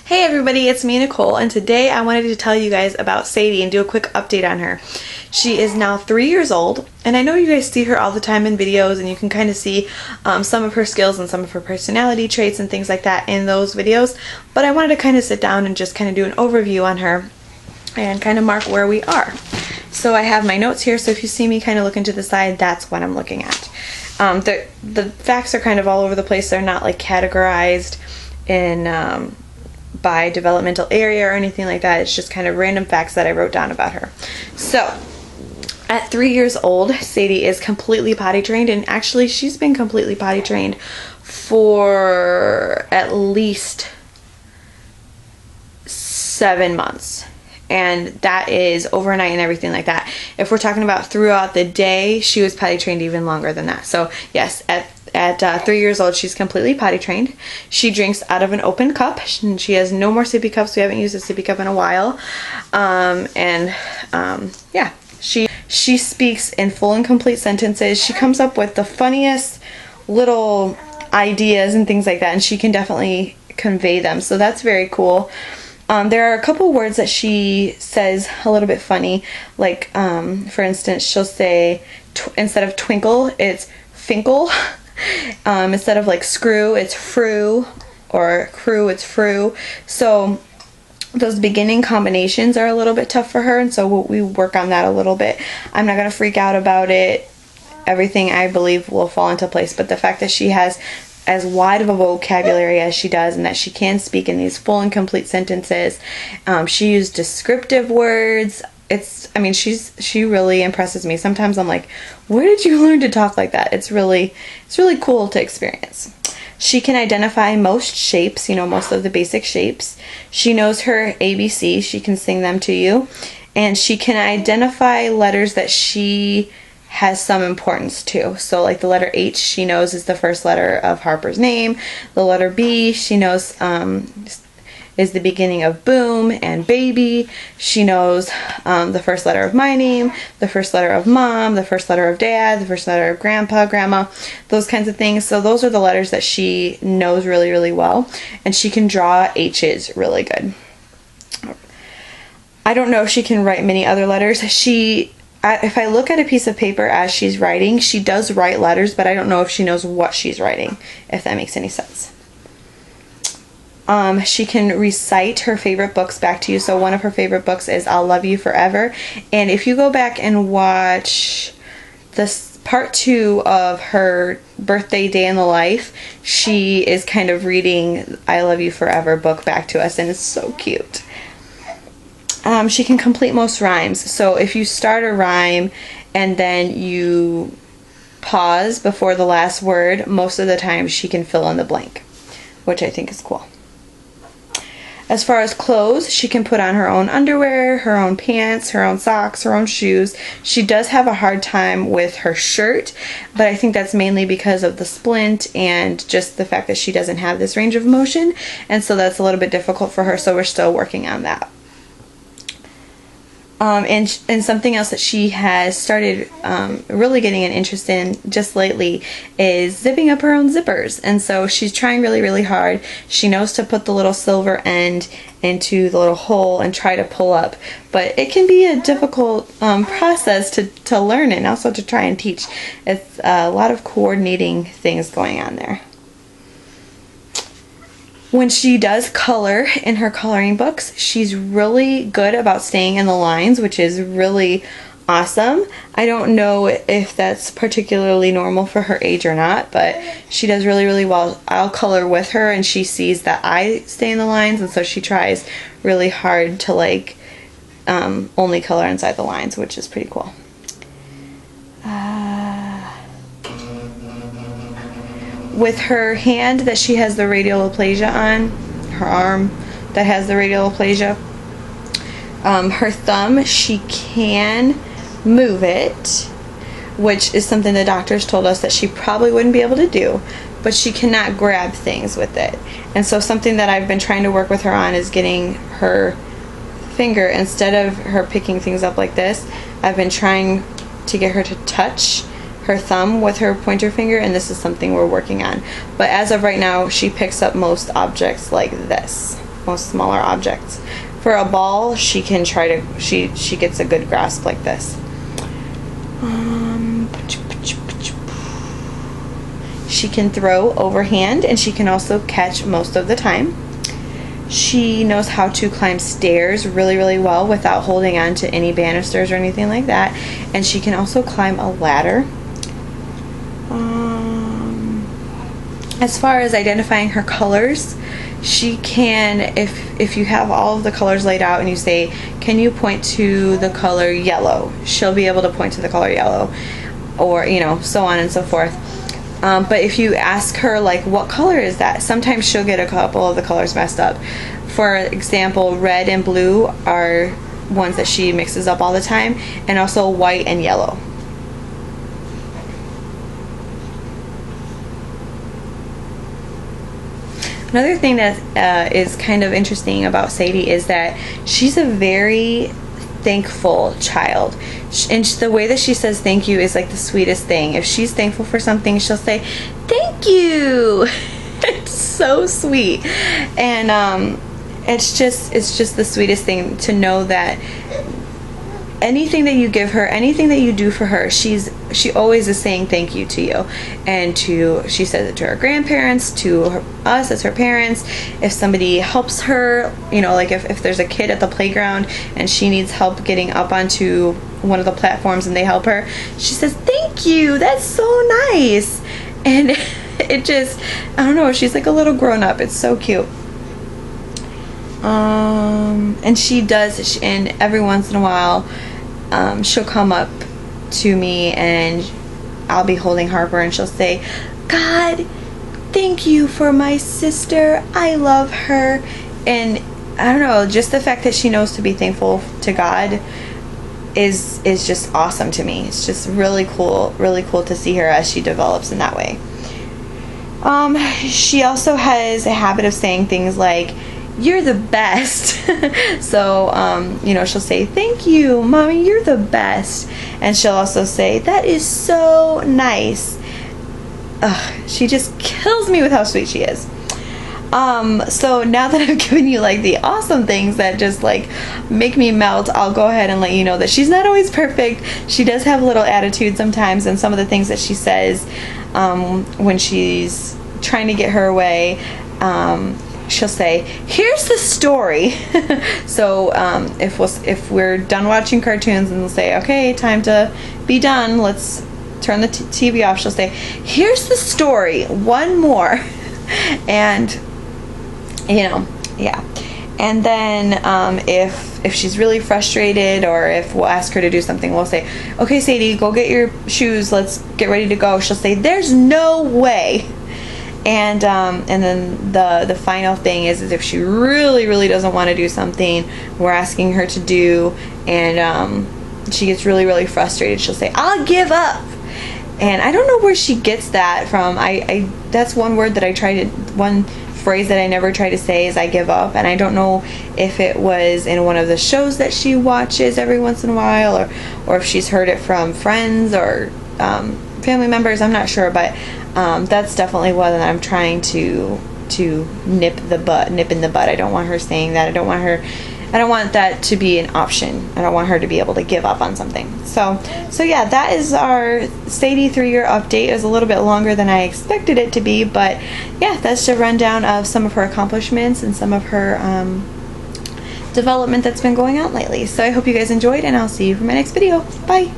Hey everybody, it's me, Nicole, and today I wanted to tell you guys about Sadie and do a quick update on her. She is now 3 years old, and I know you guys see her all the time in videos, and you can kind of see some of her skills and some of her personality traits and things like that in those videos, but I wanted to kind of sit down and just kind of do an overview on her and kind of mark where we are. So I have my notes here, so if you see me kind of looking to the side, that's what I'm looking at. The facts are kind of all over the place. They're not like categorized in by developmental area or anything like that. It's just kind of random facts that I wrote down about her. So at 3 years old, Sadie is completely potty trained, and actually she's been completely potty trained for at least 7 months. And that is overnight and everything like that. If we're talking about throughout the day, she was potty trained even longer than that. So yes, at 3 years old, she's completely potty trained. She drinks out of an open cup. She has no more sippy cups. We haven't used a sippy cup in a while. Yeah, she speaks in full and complete sentences. She comes up with the funniest little ideas and things like that, and she can definitely convey them. So that's very cool. There are a couple words that she says a little bit funny, like for instance, she'll say instead of twinkle, it's finkle. Instead of like screw, it's fru, or crew, it's fru. So those beginning combinations are a little bit tough for her, and so we work on that a little bit. I'm not going to freak out about it. Everything, I believe, will fall into place, but the fact that she has as wide of a vocabulary as she does, and that she can speak in these full and complete sentences. She used descriptive words. She really impresses me. Sometimes I'm like, where did you learn to talk like that? It's really cool to experience. She can identify most shapes, most of the basic shapes. She knows her ABC. She can sing them to you. And she can identify letters that she has some importance to. So like the letter H, she knows is the first letter of Harper's name. The letter B, she knows is the beginning of boom and baby. She knows the first letter of my name, the first letter of mom, the first letter of dad, the first letter of grandpa, grandma, those kinds of things. So those are the letters that she knows really, really well. And she can draw H's really good. I don't know if she can write many other letters. If I look at a piece of paper as she's writing, she does write letters, but I don't know if she knows what she's writing, if that makes any sense. She can recite her favorite books back to you. So one of her favorite books is I'll Love You Forever. And if you go back and watch this part 2 of her birthday day in the life, she is kind of reading I Love You Forever book back to us, and it's so cute. She can complete most rhymes. So if you start a rhyme and then you pause before the last word, most of the time she can fill in the blank, which I think is cool. As far as clothes, she can put on her own underwear, her own pants, her own socks, her own shoes. She does have a hard time with her shirt, but I think that's mainly because of the splint and just the fact that she doesn't have this range of motion, and so that's a little bit difficult for her, so we're still working on that. And something else that she has started really getting an interest in just lately is zipping up her own zippers. And so she's trying really, really hard. She knows to put the little silver end into the little hole and try to pull up. But it can be a difficult process to learn and also to try and teach. It's a lot of coordinating things going on there. When she does color in her coloring books, she's really good about staying in the lines, which is really awesome. I don't know if that's particularly normal for her age or not, but she does really, really well. I'll color with her, and she sees that I stay in the lines, and so she tries really hard to only color inside the lines, which is pretty cool. With her hand that she has the radial aplasia on, her arm that has the radial aplasia, her thumb, she can move it, which is something the doctors told us that she probably wouldn't be able to do, but she cannot grab things with it. And so something that I've been trying to work with her on is getting her finger, instead of her picking things up like this, I've been trying to get her to touch her thumb with her pointer finger, and this is something we're working on. But as of right now, she picks up most objects like this. most smaller objects. For a ball, she can try to, she gets a good grasp like this. She can throw overhand, and she can also catch most of the time. She knows how to climb stairs really, really well without holding on to any banisters or anything like that. And she can also climb a ladder. As far as identifying her colors, she can, if you have all of the colors laid out and you say, can you point to the color yellow? She'll be able to point to the color yellow, or, you know, so on and so forth. But if you ask her, like, what color is that? Sometimes she'll get a couple of the colors messed up. For example, red and blue are ones that she mixes up all the time, and also white and yellow. Another thing that is kind of interesting about Sadie is that she's a very thankful child, and the way that she says thank you is like the sweetest thing. If she's thankful for something, she'll say thank you. It's so sweet, and it's just the sweetest thing to know that anything that you give her, anything that you do for her, she always is saying thank you to you. And she says it to her grandparents, to us as her parents. If somebody helps her, you know, like if there's a kid at the playground and she needs help getting up onto one of the platforms and they help her, she says thank you, that's so nice. And it just, I don't know, she's like a little grown up. It's so cute. And she does, and every once in a while she'll come up to me and I'll be holding Harper and she'll say, God, thank you for my sister, I love her. And I don't know, just the fact that she knows to be thankful to God is just awesome to me. It's just really cool to see her as she develops in that way. She also has a habit of saying things like, you're the best. So, you know, she'll say, thank you, Mommy, you're the best. And she'll also say, that is so nice. She just kills me with how sweet she is. So now that I've given you like the awesome things that just like make me melt, I'll go ahead and let you know that she's not always perfect. She does have a little attitude sometimes, and some of the things that she says when she's trying to get her way, she'll say, here's the story. So if we're done watching cartoons and we'll say, okay, time to be done, let's turn the TV off, she'll say, here's the story, one more. And you know, yeah. And then if she's really frustrated, or if we'll ask her to do something, we'll say, okay, Sadie, go get your shoes, let's get ready to go. She'll say, there's no way. And then the final thing is if she really doesn't want to do something we're asking her to do, and she gets really frustrated, she'll say, I'll give up. And I don't know where she gets that from. I that's one word that one phrase that I never try to say is I give up, and I don't know if it was in one of the shows that she watches every once in a while, or if she's heard it from friends or family members. I'm not sure, but that's definitely one that I'm trying to nip in the bud. I don't want her saying that. I don't want that to be an option. I don't want her to be able to give up on something. So yeah, that is our Sadie 3-year update. It was a little bit longer than I expected it to be, but yeah, that's a rundown of some of her accomplishments and some of her development that's been going on lately. So I hope you guys enjoyed, and I'll see you for my next video. Bye!